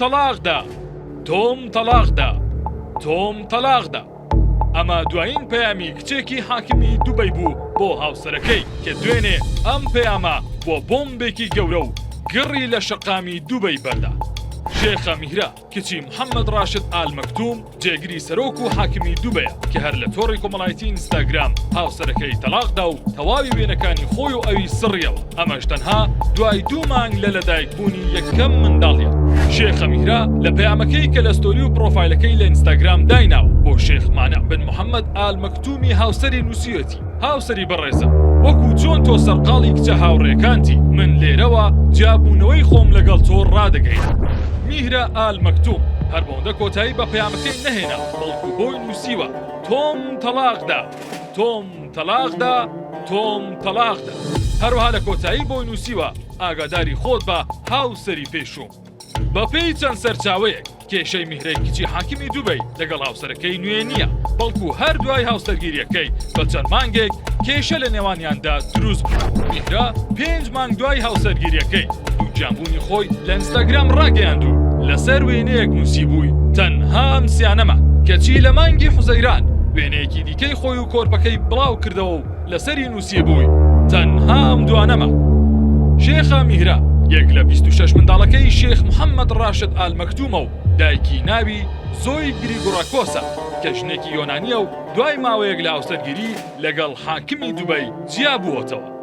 تەلاقدا تۆم تەلاقدا تۆم تەلاقدا. ئەمە دوایین پەیامی کچێکی حاکمی دووبەی بوو بۆ هاوسەرەکەی کە دوێنێ ئەم پەیامە بۆ بۆمبێکی گەورە و گڕی لە شەقامی دووبەی بەردا. شێخە میهرە کچی محەممەد ڕاشد ئال مەکتوم جێگری سەرۆک و حاکمی دووبەیە کە هەر لە تۆڕی کۆمەڵایەتی ئینستاگرام هاوسەرەکەی تەلاقدا و تەواوی وێنەکانی خۆی و ئەوی سڕیەوە. ئەمەش تەنها دوای 2 مانگ لە لەدایکبوونی یەکەم منداڵیە. شێخە میهرە لە پەیامەکەی کە لە ستۆری و پرۆفایلەکەی لە ئینستاگرام دایناوە بۆ شێخ مانع بن محەممەد ئال مەکتومی هاوسەری نووسیەتی: هاوسەری بەڕێزم، وەکو چۆن تۆ سەرقاڵی کچە هاوڕێکانتی، من لێرەوە جیابوونەوەی خۆم لەگەڵ تۆ ڕادەگەین. میهرە ئال مەکتوم هەر بەوەندە کۆتایی بە پەیامەکەی نەهێنا، بەڵکو بۆی نووسیوە: تۆم تەلاقدا تۆم تەلاقدا تۆم تەلاقدا. هەروەها لە کۆتایی بۆی نووسیوە: ئاگاداری خۆت بە هاوسەری پێشوم. بەپێی چەند سەرچاوەیەک کێشەی میهرەی کچی حاکمی دووبەی لەگەڵ هاوسەرەکەی نوێ نییە، بەڵکو هەر دوای هاوسەرگیریەکەی بە چەند مانگێک کێشە لە نێوانیاندا دروست بوو. میهرە 5 مانگ دوای هاوسەرگیریەکەی دووجیانبوونی خۆی لە ئینستاگرام ڕاگەیاند و لەسەر وێنەیەک نووسی بووی: تەنها ئەم سیانەمە کەچی لە مانگی حوزەیران وێنەیەکی دیکەی خۆی و کۆرپەکەی بڵاو کردەوە و لەسەری نووسی بووی: تەنها ئەم دوانەمە. شێخە میهرە یەک لە 26 منداڵەکەی شێخ محەممەد ڕاشد ئال مەکتومە و دایکی ناوی زۆی گریگۆڕاکۆسە کە ژنێکی یۆنانیە و دوای ماوەیەک لە هاوسەرگیری لەگەڵ حاکمی دووبەی جیا بووەتەوە.